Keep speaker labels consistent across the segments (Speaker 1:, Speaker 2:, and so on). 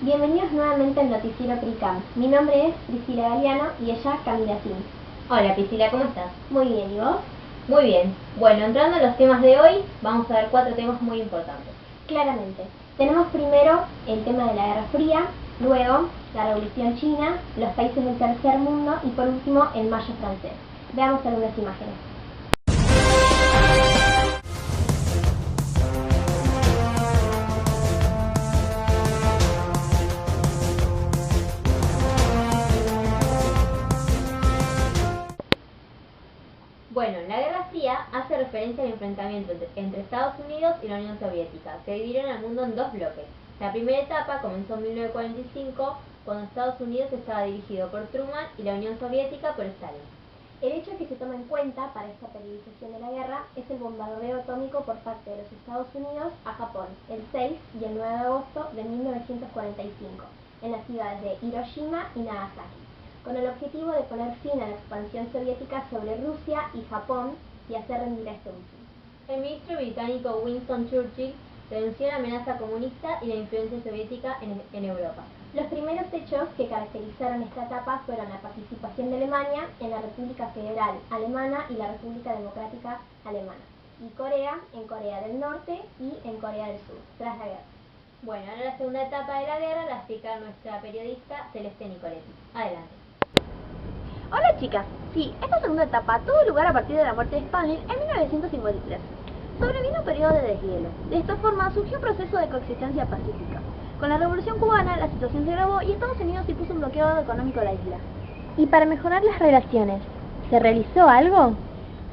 Speaker 1: Bienvenidos nuevamente al noticiero PRICAM. Mi nombre es Priscila Galeano y ella Camila Sim.
Speaker 2: Hola Priscila, ¿cómo estás?
Speaker 1: Muy bien, ¿y vos?
Speaker 2: Muy bien. Bueno, entrando a los temas de hoy, vamos a ver 4 temas muy importantes.
Speaker 1: Claramente. Tenemos primero el tema de la Guerra Fría, luego la Revolución China, los países del tercer mundo y por último el Mayo francés. Veamos algunas imágenes.
Speaker 2: Bueno, la Guerra Fría hace referencia al enfrentamiento entre Estados Unidos y la Unión Soviética, que dividieron al mundo en 2 bloques. La primera etapa comenzó en 1945, cuando Estados Unidos estaba dirigido por Truman y la Unión Soviética por Stalin.
Speaker 1: El hecho que se toma en cuenta para esta periodización de la guerra es el bombardeo atómico por parte de los Estados Unidos a Japón el 6 y el 9 de agosto de 1945 en las ciudades de Hiroshima y Nagasaki, con el objetivo de poner fin a la expansión soviética sobre Rusia y Japón y hacer rendir a este último.
Speaker 2: El ministro británico Winston Churchill denunció la amenaza comunista y la influencia soviética en Europa.
Speaker 1: Los primeros hechos que caracterizaron esta etapa fueron la participación de Alemania en la República Federal Alemana y la República Democrática Alemana, y Corea en Corea del Norte y en Corea del Sur, tras la guerra.
Speaker 2: Bueno, ahora la segunda etapa de la guerra la explica nuestra periodista Celeste Nicoletti. Adelante.
Speaker 1: Hola chicas, sí, esta segunda etapa tuvo lugar a partir de la muerte de Stalin en 1953. Sobrevino un periodo de deshielo. De esta forma surgió un proceso de coexistencia pacífica. Con la Revolución Cubana la situación se agravó y Estados Unidos impuso un bloqueo económico a la isla.
Speaker 3: ¿Y para mejorar las relaciones, se realizó algo?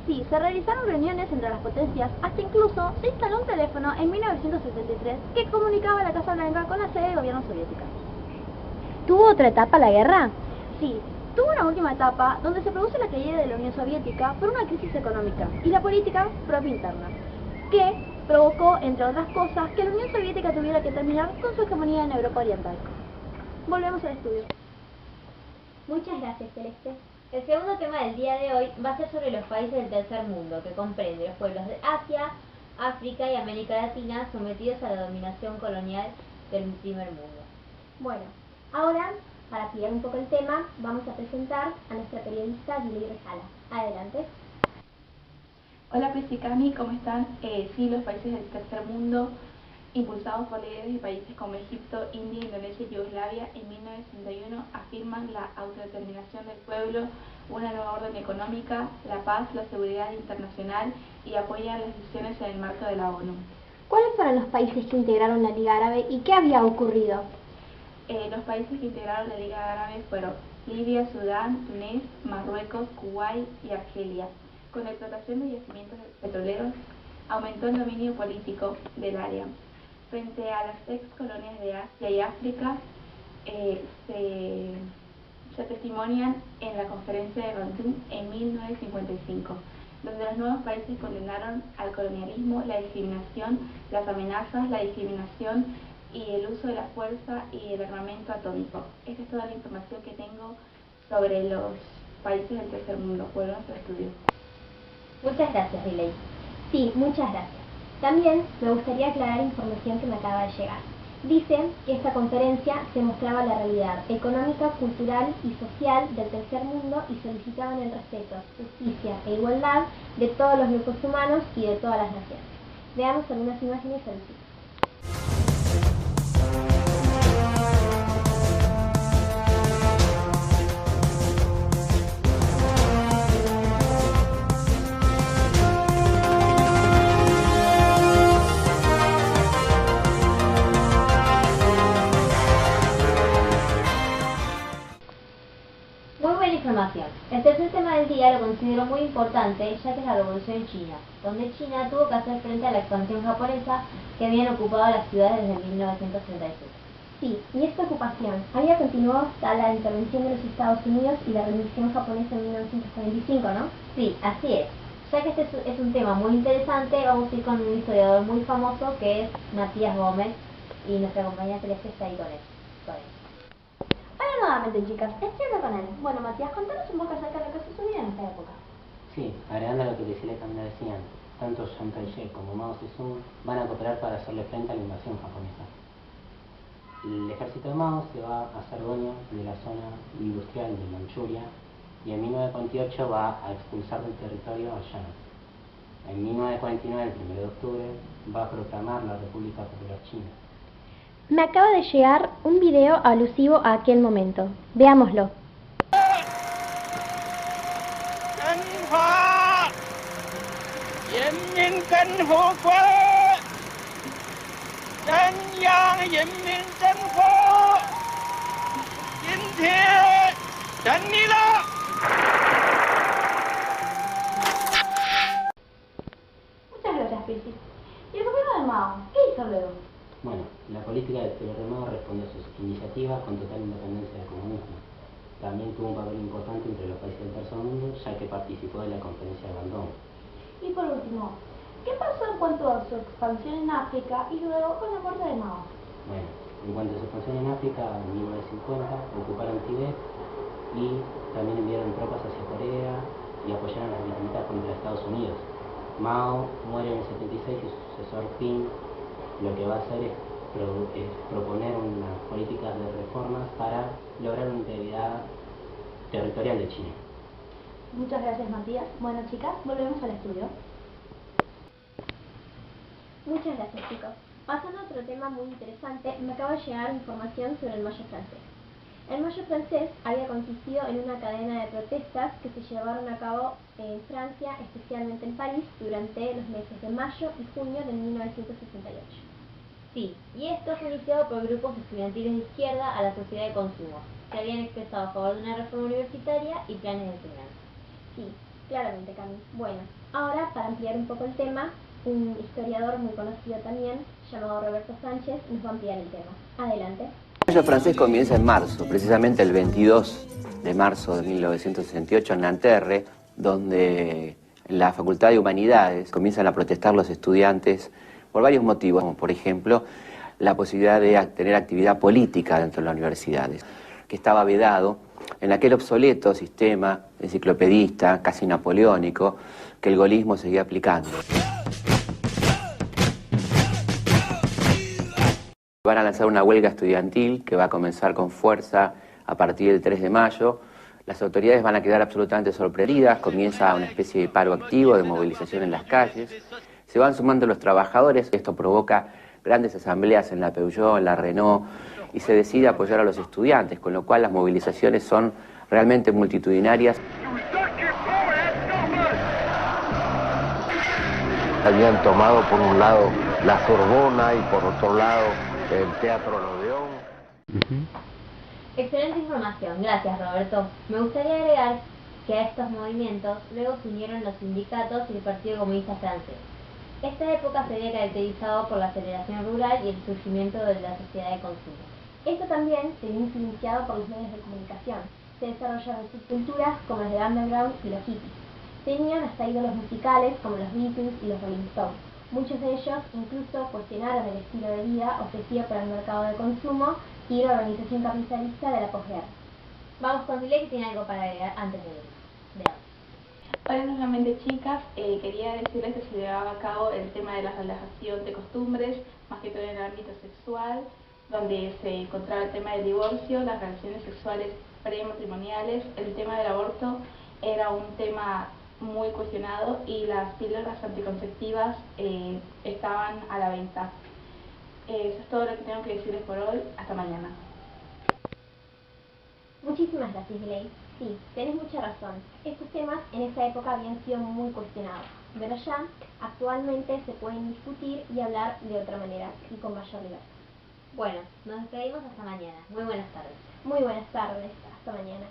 Speaker 1: Sí, se realizaron reuniones entre las potencias, hasta incluso se instaló un teléfono en 1973 que comunicaba la Casa Blanca con la sede del gobierno soviética.
Speaker 3: ¿Tuvo otra etapa la guerra?
Speaker 1: Sí, tuvo una última etapa donde se produce la caída de la Unión Soviética por una crisis económica y la política propia interna, que provocó, entre otras cosas, que la Unión Soviética tuviera que terminar con su hegemonía en Europa Oriental. Volvemos al estudio. Muchas gracias, Celeste.
Speaker 2: El segundo tema del día de hoy va a ser sobre los países del tercer mundo, que comprende los pueblos de Asia, África y América Latina sometidos a la dominación colonial del primer mundo.
Speaker 1: Bueno, ahora, para ampliar un poco el tema, vamos a presentar a nuestra periodista Gilly Rejala. Adelante.
Speaker 4: Hola Priscila, ¿cómo están? Sí, los países del tercer mundo, impulsados por líderes de países como Egipto, India, Indonesia y Yugoslavia, en 1961 afirman la autodeterminación del pueblo, una nueva orden económica, la paz, la seguridad internacional y apoyan las decisiones en el marco de la ONU.
Speaker 1: ¿Cuáles fueron los países que integraron la Liga Árabe y qué había ocurrido?
Speaker 4: Los países que integraron la Liga Árabe fueron Libia, Sudán, Túnez, Marruecos, Kuwait y Argelia. Con la explotación de yacimientos petroleros, aumentó el dominio político del área. Frente a las ex colonias de Asia y África, se testimonian en la conferencia de Bandung en 1955, donde los nuevos países condenaron al colonialismo, la discriminación, las amenazas, la discriminación y el uso de la fuerza y el armamento atómico. Esta es toda la información que tengo sobre los países del tercer mundo. Vuelvo a su estudio.
Speaker 2: Muchas gracias, Riley.
Speaker 1: Sí, muchas gracias. También me gustaría aclarar información que me acaba de llegar. Dice que esta conferencia se mostraba la realidad económica, cultural y social del tercer mundo y solicitaban el respeto, justicia e igualdad de todos los grupos humanos y de todas las naciones. Veamos algunas imágenes al sitio.
Speaker 2: Muy buena información. El tercer tema del día lo considero muy importante, ya que es la Revolución China, donde China tuvo que hacer frente a la expansión japonesa que habían ocupado las ciudades desde 1936.
Speaker 1: Sí, y esta ocupación había continuado hasta la intervención de los Estados Unidos y la rendición japonesa en 1945, ¿no?
Speaker 2: Sí, así es. Ya que este es un tema muy interesante, vamos a ir con un historiador muy famoso que es Matías Gómez, y nuestra compañera Celeste está ahí con él.
Speaker 1: Hola nuevamente, chicas, estoy acá con él. Bueno, Matías, contanos un poco acerca de lo que sucedió en esta época.
Speaker 5: Sí, agregando a lo que Priscila y Camila decían, tanto Chiang Kai-shek como Mao Zedong van a cooperar para hacerle frente a la invasión japonesa. El ejército de Mao se va a hacer dueño de la zona industrial de Manchuria y en 1948 va a expulsar del territorio a Jiang. En 1949, el 1 de octubre, va a proclamar la República Popular China.
Speaker 3: Me acaba de llegar un video alusivo a aquel momento. Veámoslo.
Speaker 4: Muchas gracias, Pisi. ¿Y el gobierno de Mao? ¿Qué hizo luego?
Speaker 5: Bueno, la política del Imperio Romano respondió a sus iniciativas con total independencia del comunismo. También tuvo un papel importante entre los países del tercer mundo, ya que participó de la conferencia de Bandung.
Speaker 4: Y por último, ¿qué pasó en cuanto a su expansión en África y luego con la muerte de Mao?
Speaker 5: Bueno, en cuanto a su expansión en África, en 1950 ocuparon Tibet y también enviaron tropas hacia Corea y apoyaron las disputas contra Estados Unidos. Mao muere en el 76 y su sucesor Ping lo que va a hacer es proponer unas políticas de reformas para lograr una integridad territorial de China.
Speaker 4: Muchas gracias, Matías. Bueno, chicas, volvemos al estudio.
Speaker 1: Muchas gracias, chicos. Pasando a otro tema muy interesante, me acaba de llegar información sobre el Mayo francés. El Mayo francés había consistido en una cadena de protestas que se llevaron a cabo en Francia, especialmente en París, durante los meses de mayo y junio de 1968.
Speaker 2: Sí, y esto fue iniciado por grupos estudiantiles de izquierda a la sociedad de consumo, que habían expresado a favor de una reforma universitaria y planes de enseñanza.
Speaker 1: Sí, claramente, Cami. Bueno, ahora, para ampliar un poco el tema, un historiador muy conocido también, llamado Roberto Sánchez, nos va a ampliar el tema. Adelante.
Speaker 6: El Mayo francés comienza en marzo, precisamente el 22 de marzo de 1968 en Nanterre, donde en la Facultad de Humanidades comienzan a protestar los estudiantes por varios motivos, como por ejemplo la posibilidad de tener actividad política dentro de las universidades, que estaba vedado en aquel obsoleto sistema enciclopedista, casi napoleónico, que el gaullismo seguía aplicando. Van a lanzar una huelga estudiantil que va a comenzar con fuerza a partir del 3 de mayo. Las autoridades van a quedar absolutamente sorprendidas, comienza una especie de paro activo, de movilización en las calles. Se van sumando los trabajadores, esto provoca grandes asambleas en la Peugeot, en la Renault, y se decide apoyar a los estudiantes, con lo cual las movilizaciones son realmente multitudinarias.
Speaker 7: Habían tomado por un lado la Sorbona y por otro lado el Teatro Odeón.
Speaker 2: Excelente información, gracias Roberto. Me gustaría agregar que a estos movimientos luego se unieron los sindicatos y el Partido Comunista Francés. Esta época se había caracterizado por la aceleración rural y el surgimiento de la sociedad de consumo.
Speaker 1: Esto también se vio influenciado por los medios de comunicación. Se desarrollaron subculturas como las de underground y los hippies. Tenían hasta ídolos musicales como los Beatles y los Rolling Stones. Muchos de ellos incluso cuestionaron el estilo de vida ofrecido por el mercado de consumo y la organización capitalista de la posguerra.
Speaker 2: Vamos con Dilek, que tiene algo para agregar antes de irnos. Veamos.
Speaker 4: Hola nuevamente, chicas. Quería decirles que se llevaba a cabo el tema de la relajación de costumbres, más que todo en el ámbito sexual, donde se encontraba el tema del divorcio, las relaciones sexuales prematrimoniales, el tema del aborto era un tema muy cuestionado y las píldoras anticonceptivas estaban a la venta. Eso es todo lo que tengo que decirles por hoy. Hasta mañana.
Speaker 1: Muchísimas gracias, Dilek. Sí, tenés mucha razón. Estos temas en esa época habían sido muy cuestionados, pero ya actualmente se pueden discutir y hablar de otra manera y con mayor libertad.
Speaker 2: Bueno, nos despedimos hasta mañana. Muy buenas tardes.
Speaker 1: Muy buenas tardes. Hasta mañana.